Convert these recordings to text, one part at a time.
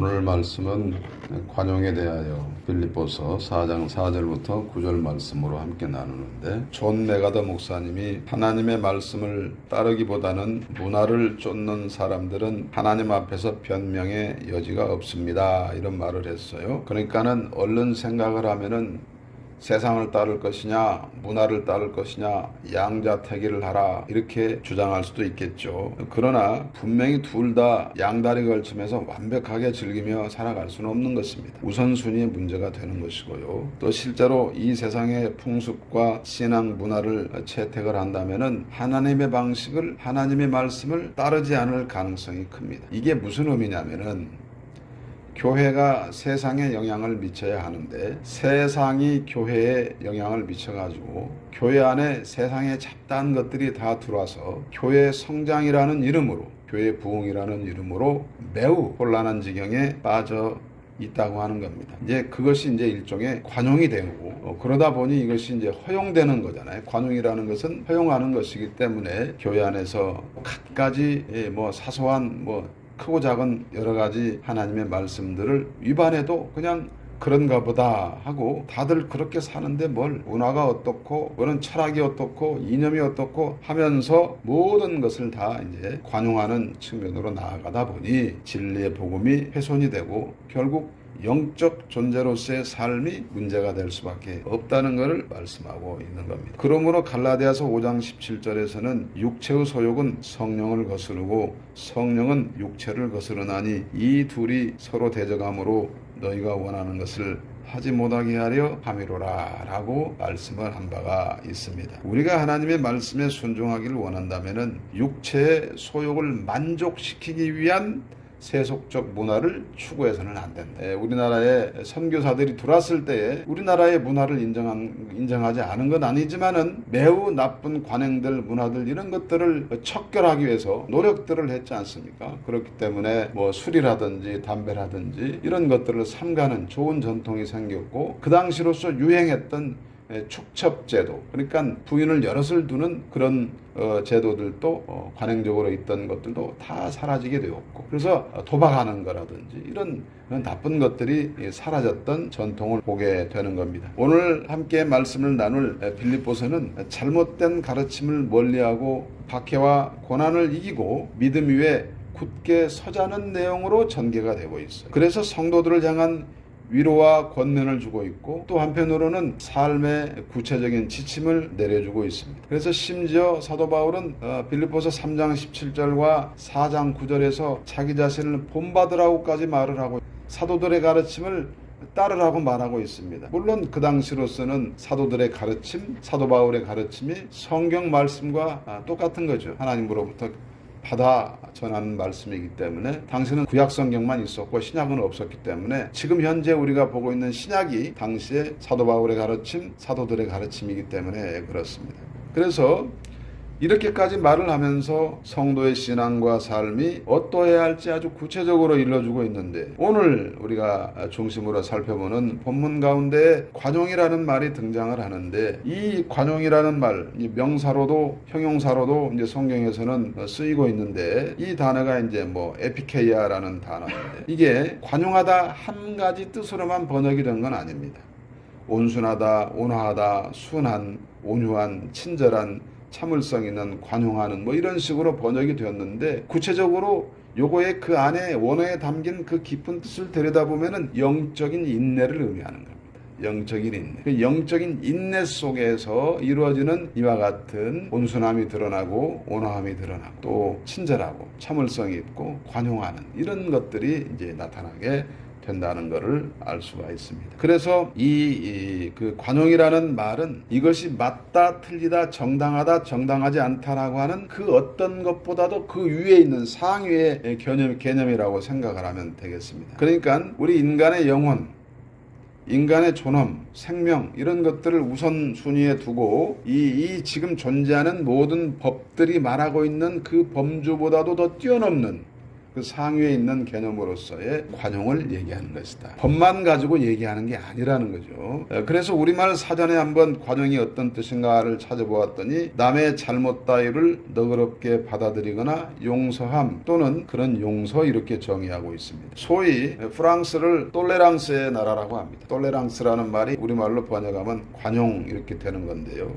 오늘 말씀은 관용에 대하여 빌립보서 4장 4절부터 9절 말씀으로 함께 나누는데, 존 메가더 목사님이 하나님의 말씀을 따르기보다는 문화를 쫓는 사람들은 하나님 앞에서 변명의 여지가 없습니다, 이런 말을 했어요. 그러니까는 얼른 생각을 하면은 세상을 따를 것이냐 문화를 따를 것이냐 양자택일을 하라 이렇게 주장할 수도 있겠죠. 그러나 분명히 둘 다 양다리 걸치면서 완벽하게 즐기며 살아갈 수는 없는 것입니다. 우선순위의 문제가 되는 것이고요. 또 실제로 이 세상의 풍습과 신앙 문화를 채택을 한다면은 하나님의 방식을, 하나님의 말씀을 따르지 않을 가능성이 큽니다. 이게 무슨 의미냐면은 교회가 세상에 영향을 미쳐야 하는데 세상이 교회에 영향을 미쳐가지고 교회 안에 세상에 잡다한 것들이 다 들어와서 교회 성장이라는 이름으로, 교회 부흥이라는 이름으로 매우 곤란한 지경에 빠져 있다고 하는 겁니다. 이제 그것이 이제 일종의 관용이 되고 그러다 보니 이것이 이제 허용되는 거잖아요. 관용이라는 것은 허용하는 것이기 때문에 교회 안에서 갖가지 사소한 크고 작은 여러 가지 하나님의 말씀들을 위반해도 그냥 그런가 보다 하고 다들 그렇게 사는데 뭘 문화가 어떻고 뭐는 철학이 어떻고 이념이 어떻고 하면서 모든 것을 다 이제 관용하는 측면으로 나아가다 보니 진리의 복음이 훼손이 되고 결국 영적 존재로서의 삶이 문제가 될 수밖에 없다는 것을 말씀하고 있는 겁니다. 그러므로 갈라디아서 5장 17절에서는 육체의 소욕은 성령을 거스르고 성령은 육체를 거스르나니 이 둘이 서로 대적함으로 너희가 원하는 것을 하지 못하게 하려 함이로라 라고 말씀을 한 바가 있습니다. 우리가 하나님의 말씀에 순종하기를 원한다면 육체의 소욕을 만족시키기 위한 세속적 문화를 추구해서는 안 된다. 우리나라에 선교사들이 들어왔을 때에 우리나라의 문화를 인정하지 않은 건 아니지만은 매우 나쁜 관행들, 문화들 이런 것들을 척결하기 위해서 노력들을 했지 않습니까? 그렇기 때문에 술이라든지 담배라든지 이런 것들을 삼가는 좋은 전통이 생겼고 그 당시로서 유행했던 축첩제도, 그러니까 부인을 여럿을 두는 그런 제도들도 관행적으로 있던 것들도 다 사라지게 되었고, 그래서 도박하는 거라든지 이런 나쁜 것들이 사라졌던 전통을 보게 되는 겁니다. 오늘 함께 말씀을 나눌 빌립보서는 잘못된 가르침을 멀리하고 박해와 고난을 이기고 믿음 위에 굳게 서자는 내용으로 전개가 되고 있어요. 그래서 성도들을 향한 위로와 권면을 주고 있고 또 한편으로는 삶의 구체적인 지침을 내려주고 있습니다. 그래서 심지어 사도 바울은 빌립보서 3장 17절과 4장 9절에서 자기 자신을 본받으라고까지 말을 하고 사도들의 가르침을 따르라고 말하고 있습니다. 물론 그 당시로서는 사도들의 가르침, 사도 바울의 가르침이 성경 말씀과 똑같은 거죠. 하나님으로부터 받아 전하는 말씀이기 때문에 당시는 구약 성경만 있었고 신약은 없었기 때문에 지금 현재 우리가 보고 있는 신약이 당시에 사도 바울의 가르침, 사도들의 가르침이기 때문에 그렇습니다. 그래서 이렇게까지 말을 하면서 성도의 신앙과 삶이 어떠해야 할지 아주 구체적으로 일러주고 있는데, 오늘 우리가 중심으로 살펴보는 본문 가운데 관용이라는 말이 등장을 하는데, 이 관용이라는 말, 이 명사로도 형용사로도 이제 성경에서는 쓰이고 있는데, 이 단어가 이제 에피케이아라는 단어인데, 이게 관용하다 한 가지 뜻으로만 번역이 된 건 아닙니다. 온순하다, 온화하다, 순한, 온유한, 친절한, 참을성 있는, 관용하는 이런 식으로 번역이 되었는데, 구체적으로 요거의 그 안에 원어에 담긴 그 깊은 뜻을 들여다보면은 영적인 인내를 의미하는 겁니다. 영적인 인내. 그 영적인 인내 속에서 이루어지는 이와 같은 온순함이 드러나고 온화함이 드러나고 또 친절하고 참을성이 있고 관용하는 이런 것들이 이제 나타나게 된다는 것을 알 수가 있습니다. 그래서 그 관용이라는 말은 이것이 맞다, 틀리다, 정당하다, 정당하지 않다라고 하는 그 어떤 것보다도 그 위에 있는 상위의 개념이라고 생각을 하면 되겠습니다. 그러니까 우리 인간의 영혼, 인간의 존엄, 생명 이런 것들을 우선순위에 두고 이 지금 존재하는 모든 법들이 말하고 있는 그 범주보다도 더 뛰어넘는 그 상위에 있는 개념으로서의 관용을 얘기하는 것이다. 법만 가지고 얘기하는 게 아니라는 거죠. 그래서 우리말 사전에 한번 관용이 어떤 뜻인가를 찾아보았더니 남의 잘못 따위를 너그럽게 받아들이거나 용서함 또는 그런 용서 이렇게 정의하고 있습니다. 소위 프랑스를 똘레랑스의 나라라고 합니다. 똘레랑스라는 말이 우리말로 번역하면 관용 이렇게 되는 건데요.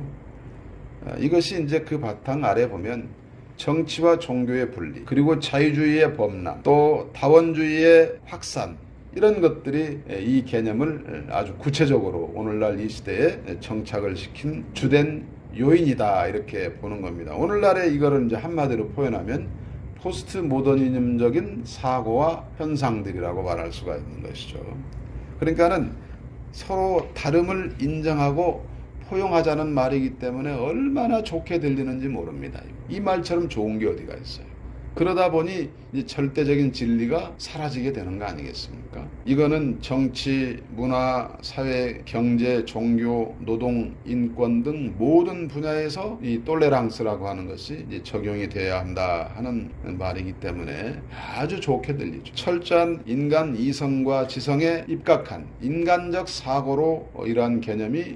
이것이 이제 그 바탕 아래 보면 정치와 종교의 분리, 그리고 자유주의의 범람, 또 다원주의의 확산 이런 것들이 이 개념을 아주 구체적으로 오늘날 이 시대에 정착을 시킨 주된 요인이다 이렇게 보는 겁니다. 오늘날에 이거를 이제 한마디로 표현하면 포스트 모더니즘적인 사고와 현상들이라고 말할 수가 있는 것이죠. 그러니까는 서로 다름을 인정하고 포용하자는 말이기 때문에 얼마나 좋게 들리는지 모릅니다. 이 말처럼 좋은 게 어디가 있어요. 그러다 보니 이제 절대적인 진리가 사라지게 되는 거 아니겠습니까? 이거는 정치, 문화, 사회, 경제, 종교, 노동, 인권 등 모든 분야에서 이 톨레랑스라고 하는 것이 이제 적용이 돼야 한다 하는 말이기 때문에 아주 좋게 들리죠. 철저한 인간 이성과 지성에 입각한 인간적 사고로 이러한 개념이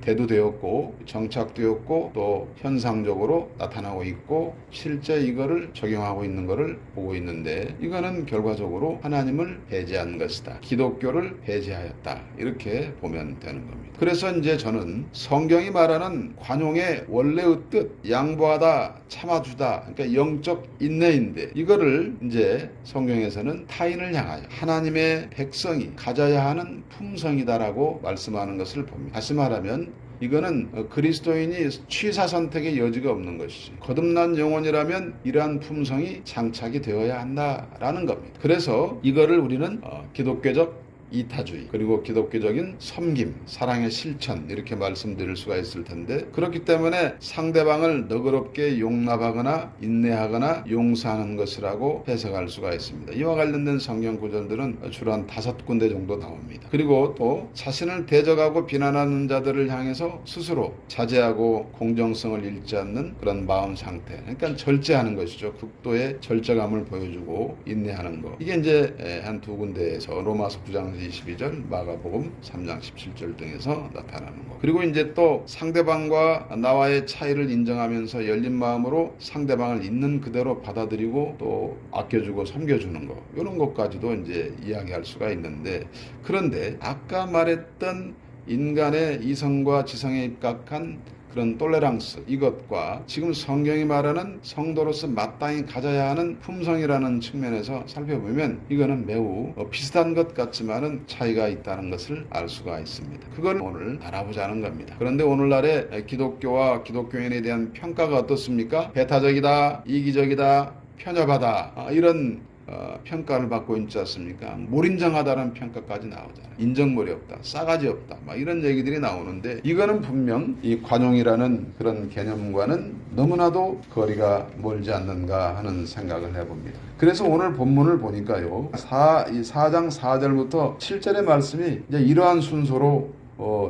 대두되었고 정착되었고 또 현상적으로 나타나고 있고 실제 이거를 적용하고 있는 것을 보고 있는데 이거는 결과적으로 하나님을 배제한 것이다. 기독교를 배제하였다. 이렇게 보면 되는 겁니다. 그래서 이제 저는 성경이 말하는 관용의 원래의 뜻 양보하다 참아주다 그러니까 영적 인내인데 이거를 이제 성경에서는 타인을 향하여 하나님의 백성이 가져야 하는 품성이다라고 말씀하는 것을 봅니다. 다시 말하면 이거는 그리스도인이 취사 선택의 여지가 없는 것이지 거듭난 영혼이라면 이러한 품성이 장착이 되어야 한다라는 겁니다. 그래서 이거를 우리는 기독교적 이타주의 그리고 기독교적인 섬김, 사랑의 실천 이렇게 말씀드릴 수가 있을 텐데 그렇기 때문에 상대방을 너그럽게 용납하거나 인내하거나 용서하는 것이라고 해석할 수가 있습니다. 이와 관련된 성경 구절들은 주로 한 5군데 정도 나옵니다. 그리고 또 자신을 대적하고 비난하는 자들을 향해서 스스로 자제하고 공정성을 잃지 않는 그런 마음 상태 그러니까 절제하는 것이죠. 극도의 절제감을 보여주고 인내하는 것 이게 이제 한 2군데에서 로마서 9장 22절, 마가복음 3장 17절 등에서 나타나는 것. 그리고 이제 또 상대방과 나와의 차이를 인정하면서 열린 마음으로 상대방을 있는 그대로 받아들이고 또 아껴주고 섬겨주는 것. 이런 것까지도 이제 이야기할 수가 있는데 그런데 아까 말했던 인간의 이성과 지성에 입각한 그런 톨레랑스 이것과 지금 성경이 말하는 성도로서 마땅히 가져야 하는 품성이라는 측면에서 살펴보면 이거는 매우 비슷한 것 같지만은 차이가 있다는 것을 알 수가 있습니다. 그걸 오늘 알아보자는 겁니다. 그런데 오늘날의 기독교와 기독교인에 대한 평가가 어떻습니까? 배타적이다, 이기적이다, 편협하다 이런 평가를 받고 있지 않습니까? 몰인정하다는 평가까지 나오잖아요. 인정머리 없다, 싸가지 없다, 막 이런 얘기들이 나오는데 이거는 분명 이 관용이라는 그런 개념과는 너무나도 거리가 멀지 않는가 하는 생각을 해봅니다. 그래서 오늘 본문을 보니까요, 4장 4절부터 7절의 말씀이 이제 이러한 순서로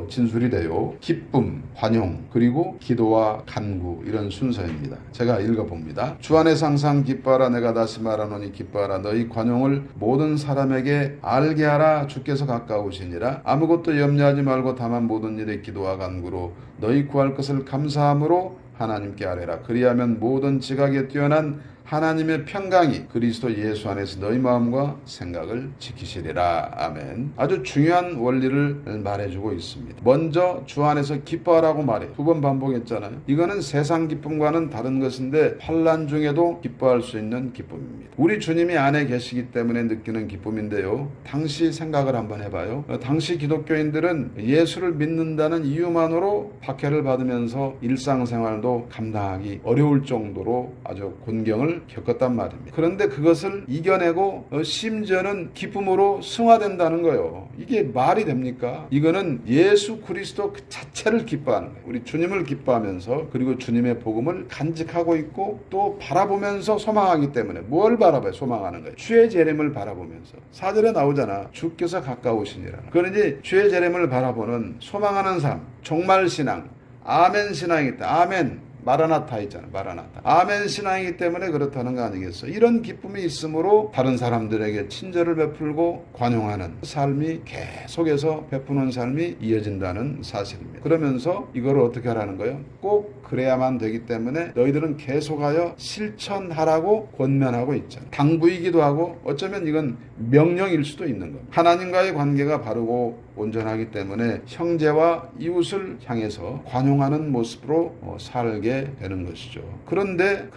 진술이 돼요. 기쁨, 관용, 그리고 기도와 간구 이런 순서입니다. 제가 읽어봅니다. 주 안에서 항상 기뻐하라. 내가 다시 말하노니 기뻐하라. 너희 관용을 모든 사람에게 알게 하라. 주께서 가까우시니라. 아무것도 염려하지 말고 다만 모든 일에 기도와 간구로 너희 구할 것을 감사함으로 하나님께 아뢰라. 그리하면 모든 지각에 뛰어난 하나님의 평강이 그리스도 예수 안에서 너희 마음과 생각을 지키시리라. 아멘. 아주 중요한 원리를 말해주고 있습니다. 먼저 주 안에서 기뻐하라고 말해. 2번 반복했잖아요. 이거는 세상 기쁨과는 다른 것인데 환난 중에도 기뻐할 수 있는 기쁨입니다. 우리 주님이 안에 계시기 때문에 느끼는 기쁨인데요. 당시 생각을 한번 해봐요. 당시 기독교인들은 예수를 믿는다는 이유만으로 박해를 받으면서 일상생활도 감당하기 어려울 정도로 아주 곤경을 겪었단 말입니다. 그런데 그것을 이겨내고 심지어는 기쁨으로 승화된다는 거예요. 이게 말이 됩니까? 이거는 예수 그리스도 그 자체를 기뻐하는 거예요. 우리 주님을 기뻐하면서 그리고 주님의 복음을 간직하고 있고 또 바라보면서 소망하기 때문에 뭘 바라봐요? 소망하는 거예요. 주의 재림을 바라보면서 4절에 나오잖아. 주께서 가까우시니라. 그러니 주의 재림을 바라보는 소망하는 삶, 종말신앙, 아멘 신앙이 있다. 아멘. 마라나타 있잖아요. 마라나타. 아멘 신앙이기 때문에 그렇다는 거 아니겠어요? 이런 기쁨이 있으므로 다른 사람들에게 친절을 베풀고 관용하는 삶이 계속해서 베푸는 삶이 이어진다는 사실입니다. 그러면서 이걸 어떻게 하라는 거예요? 꼭 그래야만 되기 때문에 너희들은 계속하여 실천하라고 권면하고 있잖아요. 당부이기도 하고 어쩌면 이건 명령일 수도 있는 겁니다. 하나님과의 관계가 바르고 온전하기 때문에 형제와 이웃을 향해서 관용하는 모습으로 살게 되는 것이죠. 그런데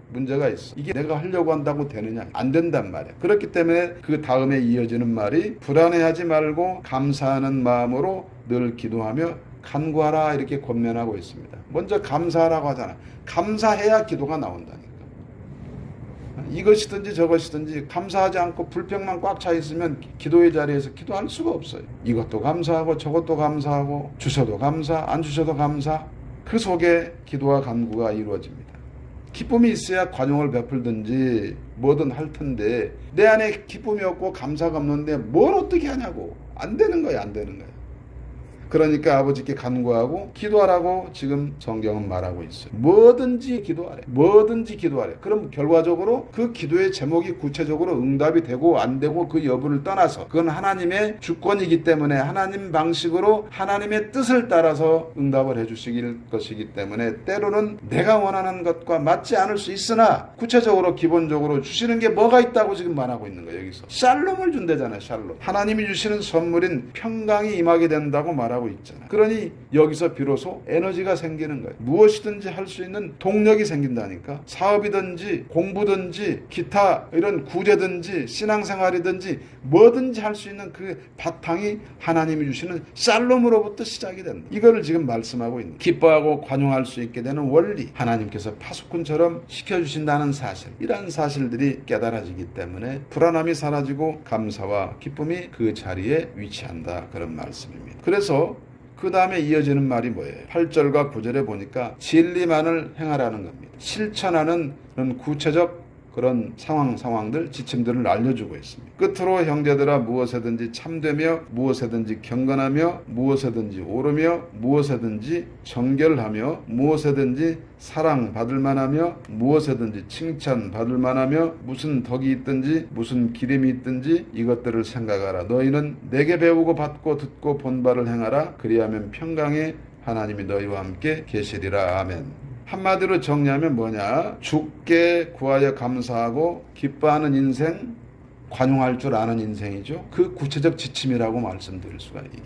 문제가 있어. 이게 내가 하려고 한다고 되느냐? 안 된단 말이야. 그렇기 때문에 그 다음에 이어지는 말이 불안해하지 말고 감사하는 마음으로 늘 기도하며 간구하라 이렇게 권면하고 있습니다. 먼저 감사하라고 하잖아. 감사해야 기도가 나온다니까. 이것이든지 저것이든지 감사하지 않고 불평만 꽉 차 있으면 기도의 자리에서 기도할 수가 없어요. 이것도 감사하고 저것도 감사하고 주셔도 감사, 안 주셔도 감사. 그 속에 기도와 간구가 이루어집니다. 기쁨이 있어야 관용을 베풀든지 뭐든 할 텐데 내 안에 기쁨이 없고 감사가 없는데 뭘 어떻게 하냐고. 안 되는 거야, 안 되는 거야. 그러니까 아버지께 간구하고 기도하라고 지금 성경은 말하고 있어요. 뭐든지 기도하래. 뭐든지 기도하래. 그럼 결과적으로 그 기도의 제목이 구체적으로 응답이 되고 안 되고 그 여부를 떠나서 그건 하나님의 주권이기 때문에 하나님 방식으로 하나님의 뜻을 따라서 응답을 해주시길 것이기 때문에 때로는 내가 원하는 것과 맞지 않을 수 있으나 구체적으로 기본적으로 주시는 게 뭐가 있다고 지금 말하고 있는 거예요. 여기서 샬롬을 준대잖아요. 샬롬. 하나님이 주시는 선물인 평강이 임하게 된다고 말하고 있잖아. 그러니 여기서 비로소 에너지가 생기는 거예요. 무엇이든지 할 수 있는 동력이 생긴다니까. 사업이든지 공부든지 기타 이런 구제든지 신앙생활이든지 뭐든지 할 수 있는 그 바탕이 하나님이 주시는 샬롬으로부터 시작이 된다. 이거를 지금 말씀하고 있는 기뻐하고 관용할 수 있게 되는 원리, 하나님께서 파수꾼처럼 시켜주신다는 사실, 이러한 사실들이 깨달아지기 때문에 불안함이 사라지고 감사와 기쁨이 그 자리에 위치한다. 그런 말씀입니다. 그래서 그 다음에 이어지는 말이 뭐예요? 8절과 9절에 보니까 진리만을 행하라는 겁니다. 실천하는 그런 구체적 그런 상황들, 지침들을 알려주고 있습니다. 끝으로 형제들아 무엇에든지 참되며 무엇에든지 경건하며 무엇에든지 오르며 무엇에든지 정결하며 무엇에든지 사랑받을 만하며 무엇에든지 칭찬받을 만하며 무슨 덕이 있든지 무슨 기림이 있든지 이것들을 생각하라. 너희는 내게 배우고 받고 듣고 본 바를 행하라. 그리하면 평강에 하나님이 너희와 함께 계시리라. 아멘. 한마디로 정리하면 뭐냐? 주께 구하여 감사하고 기뻐하는 인생, 관용할 줄 아는 인생이죠. 그 구체적 지침이라고 말씀드릴 수가 이게.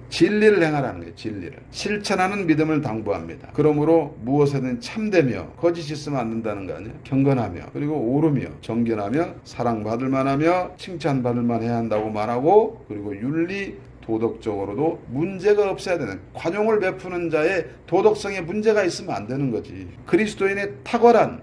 진리를 행하라는 거예요. 진리를. 실천하는 믿음을 당부합니다. 그러므로 무엇에든 참되며 거짓 있으면 안 된다는 거 아니에요. 경건하며 그리고 오르며 정결하며 사랑받을 만하며 칭찬받을 만해야 한다고 말하고 그리고 윤리 도덕적으로도 문제가 없어야 되는 관용을 베푸는 자의 도덕성에 문제가 있으면 안 되는 거지. 그리스도인의 탁월한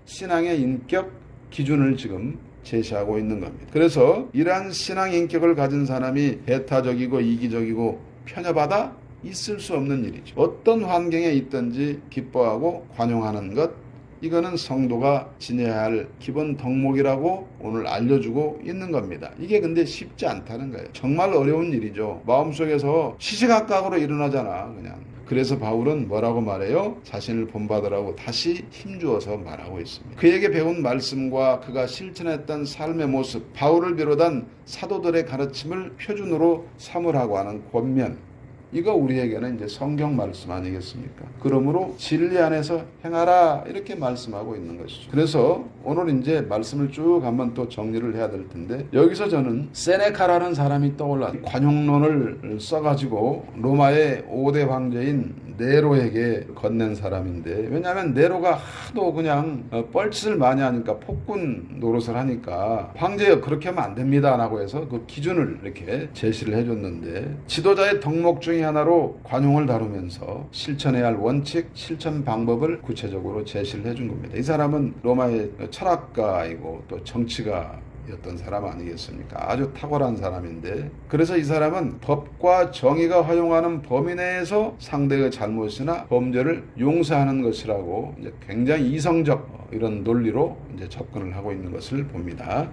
신앙의 인격 기준을 지금 제시하고 있는 겁니다. 그래서 이러한 신앙 인격을 가진 사람이 배타적이고 이기적이고 편협하다? 있을 수 없는 일이죠. 어떤 환경에 있든지 기뻐하고 관용하는 것, 이거는 성도가 지내야 할 기본 덕목이라고 오늘 알려주고 있는 겁니다. 이게 근데 쉽지 않다는 거예요. 정말 어려운 일이죠. 마음속에서 시시각각으로 일어나잖아 그냥. 그래서 바울은 뭐라고 말해요? 자신을 본받으라고 다시 힘주어서 말하고 있습니다. 그에게 배운 말씀과 그가 실천했던 삶의 모습, 바울을 비롯한 사도들의 가르침을 표준으로 삼으라고 하는 권면, 이거 우리에게는 이제 성경 말씀 아니겠습니까? 그러므로 진리 안에서 행하라 이렇게 말씀하고 있는 것이죠. 그래서 오늘 이제 말씀을 쭉 한번 또 정리를 해야 될 텐데 여기서 저는 세네카라는 사람이 떠올라 관용론을 써가지고 로마의 5대 황제인 네로에게 건넨 사람인데 왜냐하면 네로가 하도 그냥 뻘짓을 많이 하니까 폭군 노릇을 하니까 황제여 그렇게 하면 안 됩니다 라고 해서 그 기준을 이렇게 제시를 해줬는데 지도자의 덕목 중에 하나로 관용을 다루면서 실천해야 할 원칙, 실천 방법을 구체적으로 제시를 해준 겁니다. 이 사람은 로마의 철학가이고 또 정치가였던 사람 아니겠습니까? 아주 탁월한 사람인데 그래서 이 사람은 법과 정의가 허용하는 범위 내에서 상대의 잘못이나 범죄를 용서하는 것이라고 이제 굉장히 이성적 이런 논리로 이제 접근을 하고 있는 것을 봅니다.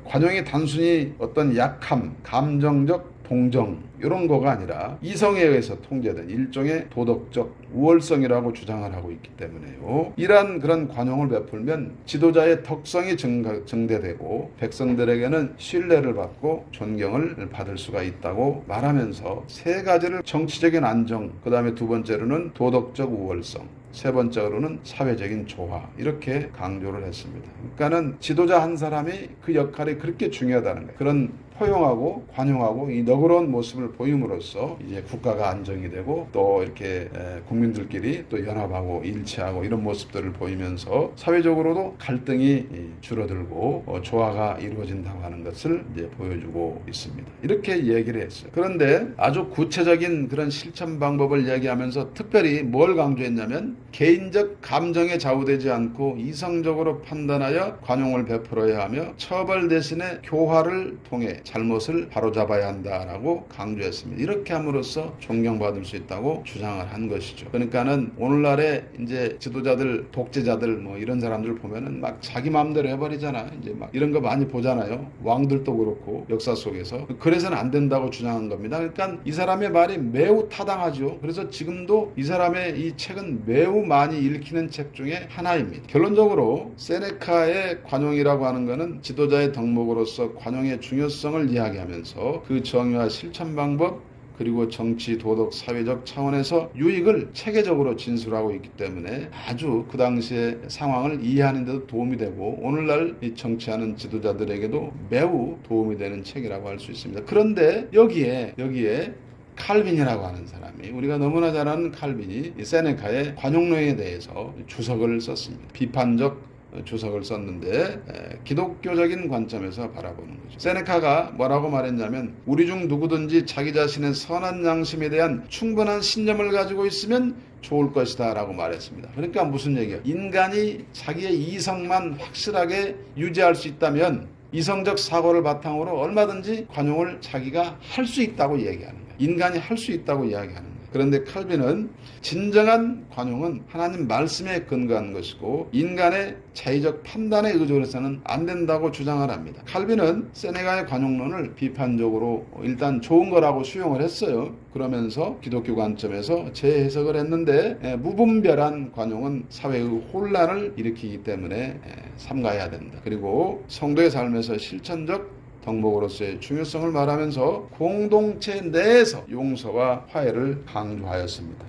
관용이 단순히 어떤 약함, 감정적 동정 이런 거가 아니라 이성에 의해서 통제된 일종의 도덕적 우월성이라고 주장을 하고 있기 때문에요. 이러한 그런 관용을 베풀면 지도자의 덕성이 증대되고 백성들에게는 신뢰를 받고 존경을 받을 수가 있다고 말하면서 세 가지를 정치적인 안정, 그 다음에 두 번째로는 도덕적 우월성, 세 번째로는 사회적인 조화 이렇게 강조를 했습니다. 그러니까는 지도자 한 사람이 그 역할이 그렇게 중요하다는 거예요. 그런 포용하고 관용하고 이 너그러운 모습을 보임으로써 이제 국가가 안정이 되고 또 이렇게 국민들끼리 또 연합하고 일치하고 이런 모습들을 보이면서 사회적으로도 갈등이 줄어들고 조화가 이루어진다고 하는 것을 이제 보여주고 있습니다. 이렇게 얘기를 했어요. 그런데 아주 구체적인 그런 실천 방법을 얘기하면서 특별히 뭘 강조했냐면 개인적 감정에 좌우되지 않고 이성적으로 판단하여 관용을 베풀어야 하며 처벌 대신에 교화를 통해 잘못을 바로잡아야 한다라고 강조했습니다. 이렇게 함으로써 존경받을 수 있다고 주장을 한 것이죠. 그러니까는 오늘날의 이제 지도자들, 독재자들 뭐 이런 사람들 보면은 막 자기 마음대로 해버리잖아. 이제 막 이런 거 많이 보잖아요. 왕들도 그렇고 역사 속에서. 그래서는 안 된다고 주장한 겁니다. 그러니까 이 사람의 말이 매우 타당하죠. 그래서 지금도 이 사람의 이 책은 매우 많이 읽히는 책 중에 하나입니다. 결론적으로 세네카의 관용이라고 하는 것은 지도자의 덕목으로서 관용의 중요성을 이야기하면서 그 정의와 실천 방법 그리고 정치, 도덕, 사회적 차원에서 유익을 체계적으로 진술하고 있기 때문에 아주 그 당시의 상황을 이해하는 데도 도움이 되고 오늘날 이 정치하는 지도자들에게도 매우 도움이 되는 책이라고 할 수 있습니다. 그런데 여기에 칼빈이라고 하는 사람이 우리가 너무나 잘 아는 칼빈이 세네카의 관용론에 대해서 주석을 썼습니다. 비판적 주석을 썼는데 기독교적인 관점에서 바라보는 거죠. 세네카가 뭐라고 말했냐면 우리 중 누구든지 자기 자신의 선한 양심에 대한 충분한 신념을 가지고 있으면 좋을 것이다 라고 말했습니다. 그러니까 무슨 얘기야? 인간이 자기의 이성만 확실하게 유지할 수 있다면 이성적 사고를 바탕으로 얼마든지 관용을 자기가 할 수 있다고 얘기하는 거예요. 인간이 할 수 있다고 이야기하는 거예요. 그런데 칼빈은 진정한 관용은 하나님 말씀에 근거한 것이고 인간의 자의적 판단에 의존해서는 안 된다고 주장을 합니다. 칼빈은 세네카의 관용론을 비판적으로 일단 좋은 거라고 수용을 했어요. 그러면서 기독교 관점에서 재해석을 했는데 무분별한 관용은 사회의 혼란을 일으키기 때문에 삼가해야 된다. 그리고 성도의 삶에서 실천적 덕목으로서의 중요성을 말하면서 공동체 내에서 용서와 화해를 강조하였습니다.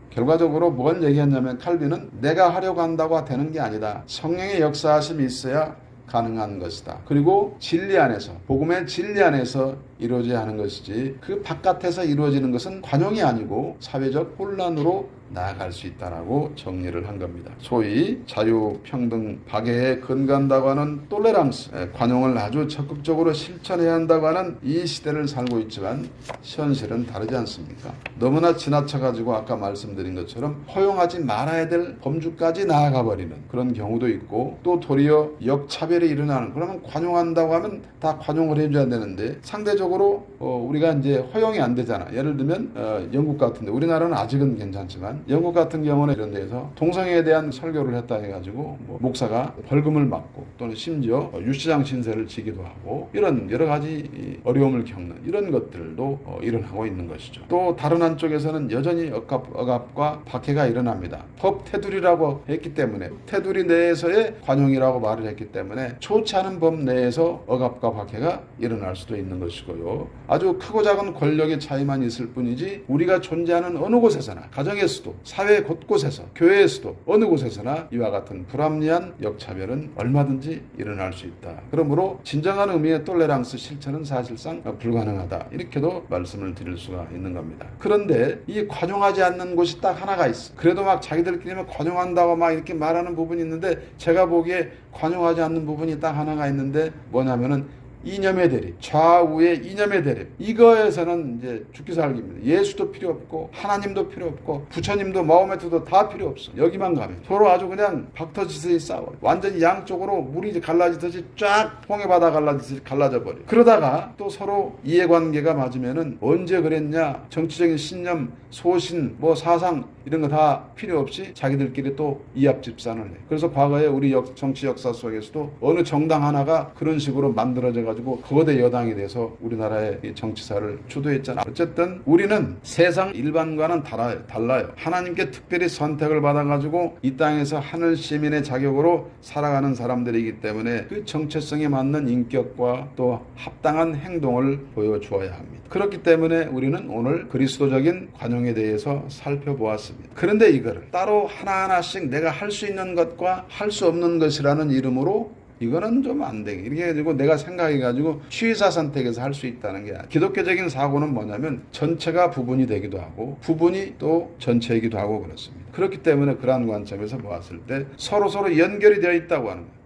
결과적으로 뭔 얘기했냐면 칼빈은 내가 하려고 한다고 되는 게 아니다. 성령의 역사하심이 있어야 가능한 것이다. 그리고 진리 안에서 복음의 진리 안에서 이루어져야 하는 것이지 그 바깥에서 이루어지는 것은 관용이 아니고 사회적 혼란으로 나아갈 수 있다라고 정리를 한 겁니다. 소위 자유평등 박애에 근거한다고 하는 톨레랑스, 관용을 아주 적극적으로 실천해야 한다고 하는 이 시대를 살고 있지만 현실은 다르지 않습니까? 너무나 지나쳐가지고 아까 말씀드린 것처럼 허용하지 말아야 될 범주까지 나아가 버리는 그런 경우도 있고 또 도리어 역차별이 일어나는 그러면 관용한다고 하면 다 관용을 해줘야 되는데 상대적으로 우리가 이제 허용이 안 되잖아. 예를 들면 영국 같은데 우리나라는 아직은 괜찮지만 영국 같은 경우는 이런 데에서 동성애에 대한 설교를 했다 해가지고 목사가 벌금을 맞고 또는 심지어 유치장 신세를 지기도 하고 이런 여러 가지 어려움을 겪는 이런 것들도 일어나고 있는 것이죠. 또 다른 한쪽에서는 여전히 억압과 박해가 일어납니다. 법 테두리라고 했기 때문에 테두리 내에서의 관용이라고 말을 했기 때문에 좋지 않은 법 내에서 억압과 박해가 일어날 수도 있는 것이고요. 아주 크고 작은 권력의 차이만 있을 뿐이지 우리가 존재하는 어느 곳에서나 가정에서도 사회 곳곳에서 교회에서도 어느 곳에서나 이와 같은 불합리한 역차별은 얼마든지 일어날 수 있다. 그러므로 진정한 의미의 톨레랑스 실천은 사실상 불가능하다. 이렇게도 말씀을 드릴 수가 있는 겁니다. 그런데 이 관용하지 않는 곳이 딱 하나가 있어. 그래도 막 자기들끼리만 관용한다고 막 이렇게 말하는 부분이 있는데 제가 보기에 관용하지 않는 부분이 딱 하나가 있는데 뭐냐면은 이념의 대립, 좌우의 이념의 대립. 이거에서는 이제 죽기 살기입니다. 예수도 필요 없고 하나님도 필요 없고 부처님도 마호메트도 다 필요 없어. 여기만 가면 서로 아주 그냥 박터지듯이 싸워. 완전히 양쪽으로 물이 갈라지듯이 쫙 홍해바다 갈라지듯이 갈라져 버려. 그러다가 또 서로 이해관계가 맞으면은 언제 그랬냐? 정치적인 신념, 소신, 뭐 사상 이런 거 다 필요 없이 자기들끼리 또 이합집산을 해. 그래서 과거에 우리 정치 역사 속에서도 어느 정당 하나가 그런 식으로 만들어져 가지고 가지고 거대 여당이 돼서 우리나라의 이 정치사를 주도했잖아. 어쨌든 우리는 세상 일반과는 달라요. 하나님께 특별히 선택을 받아가지고 이 땅에서 하늘 시민의 자격으로 살아가는 사람들이기 때문에 그 정체성에 맞는 인격과 또 합당한 행동을 보여주어야 합니다. 그렇기 때문에 우리는 오늘 그리스도적인 관용에 대해서 살펴보았습니다. 그런데 이거를 따로 하나하나씩 내가 할 수 있는 것과 할 수 없는 것이라는 이름으로 이거는 좀 안 돼. 이렇게 해가지고 내가 생각해가지고 취사 선택해서 할 수 있다는 게 아니야. 기독교적인 사고는 뭐냐면 전체가 부분이 되기도 하고 부분이 또 전체이기도 하고 그렇습니다. 그렇기 때문에 그러한 관점에서 보았을 때 서로 연결이 되어 있다고 하는 거예요.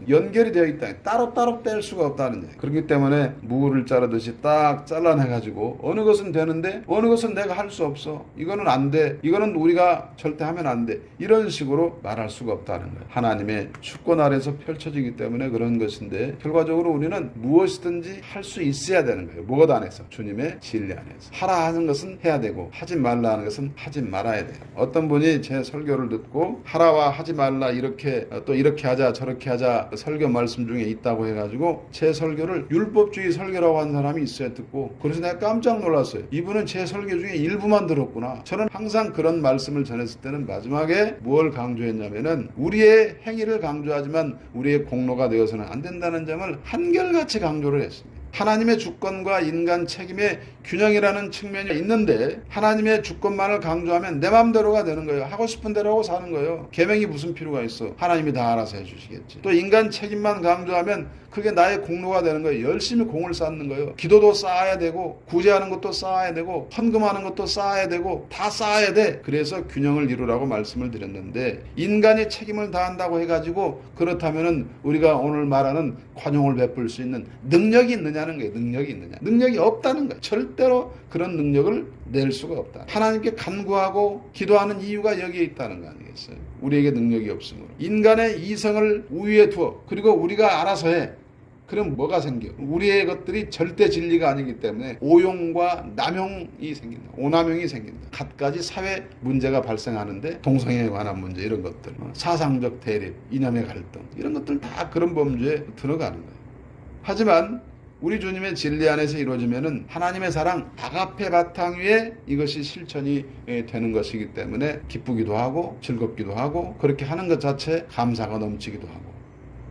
연결이 되어 있다. 따로따로 뗄 수가 없다는 얘기예요. 그렇기 때문에 무를 자르듯이 딱 잘라내가지고 어느 것은 되는데 어느 것은 내가 할 수 없어. 이거는 안 돼. 이거는 우리가 절대 하면 안 돼. 이런 식으로 말할 수가 없다는 거예요. 하나님의 주권 아래서 펼쳐지기 때문에 그런 것인데 결과적으로 우리는 무엇이든지 할 수 있어야 되는 거예요. 무엇 안에서? 주님의 진리 안에서. 하라 하는 것은 해야 되고 하지 말라 하는 것은 하지 말아야 돼요. 어떤 분이 제 설교를 듣고 하라와 하지 말라 이렇게 또 이렇게 하자 저렇게 하자 설교 말씀 중에 있다고 해가지고 제 설교를 율법주의 설교라고 한 사람이 있어요. 듣고 그래서 내가 깜짝 놀랐어요. 이분은 제 설교 중에 일부만 들었구나. 저는 항상 그런 말씀을 전했을 때는 마지막에 뭘 강조했냐면은 우리의 행위를 강조하지만 우리의 공로가 되어서는 안 된다는 점을 한결같이 강조를 했습니다. 하나님의 주권과 인간 책임의 균형이라는 측면이 있는데 하나님의 주권만을 강조하면 내 마음대로가 되는 거예요. 하고 싶은 대로 하고 사는 거예요. 계명이 무슨 필요가 있어. 하나님이 다 알아서 해주시겠지. 또 인간 책임만 강조하면 그게 나의 공로가 되는 거예요. 열심히 공을 쌓는 거예요. 기도도 쌓아야 되고 구제하는 것도 쌓아야 되고 헌금하는 것도 쌓아야 되고 다 쌓아야 돼. 그래서 균형을 이루라고 말씀을 드렸는데 인간이 책임을 다한다고 해가지고 그렇다면은 우리가 오늘 말하는 관용을 베풀 수 있는 능력이 있느냐는 거예요. 능력이 있느냐. 능력이 없다는 거예요. 절대로 그런 능력을 낼 수가 없다. 하나님께 간구하고 기도하는 이유가 여기에 있다는 거 아니겠어요? 우리에게 능력이 없으므로. 인간의 이성을 우위에 두어 그리고 우리가 알아서 해. 그럼 뭐가 생겨? 우리의 것들이 절대 진리가 아니기 때문에 오용과 남용이 생긴다. 오남용이 생긴다. 갖가지 사회 문제가 발생하는데 동성애에 관한 문제 이런 것들, 사상적 대립, 이념의 갈등 이런 것들 다 그런 범주에 들어가는 거예요. 하지만 우리 주님의 진리 안에서 이루어지면은 하나님의 사랑 아가페 바탕 위에 이것이 실천이 되는 것이기 때문에 기쁘기도 하고 즐겁기도 하고 그렇게 하는 것 자체 감사가 넘치기도 하고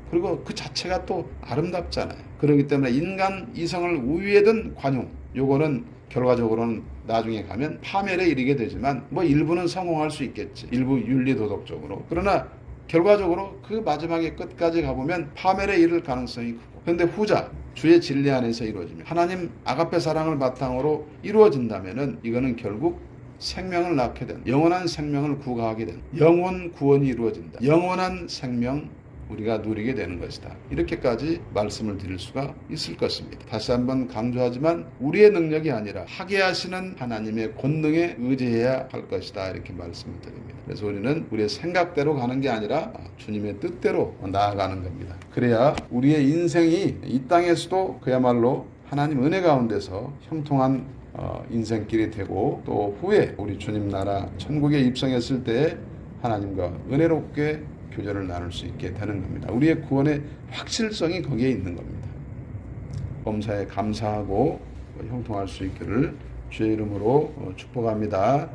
그리고 그 자체가 또 아름답잖아요. 그렇기 때문에 인간 이성을 우위에 둔 관용 요거는 결과적으로는 나중에 가면 파멸에 이르게 되지만 뭐 일부는 성공할 수 있겠지. 일부 윤리도덕적으로. 그러나 결과적으로 그 마지막에 끝까지 가보면 파멸에 이를 가능성이 크고 그런데 후자 주의 진리 안에서 이루어지면 하나님 아가페 사랑을 바탕으로 이루어진다면은 이거는 결국 생명을 낳게 된 영원한 생명을 구가하게 된 영원 구원이 이루어진다. 영원한 생명 우리가 누리게 되는 것이다. 이렇게까지 말씀을 드릴 수가 있을 것입니다. 다시 한번 강조하지만 우리의 능력이 아니라 하게 하시는 하나님의 권능에 의지해야 할 것이다. 이렇게 말씀을 드립니다. 그래서 우리는 우리의 생각대로 가는 게 아니라 주님의 뜻대로 나아가는 겁니다. 그래야 우리의 인생이 이 땅에서도 그야말로 하나님 은혜 가운데서 형통한 인생길이 되고 또 후에 우리 주님 나라 천국에 입성했을 때 하나님과 은혜롭게 교제를 나눌 수 있게 되는 겁니다. 우리의 구원의 확실성이 거기에 있는 겁니다. 범사에 감사하고 형통할 수 있기를 주의 이름으로 축복합니다.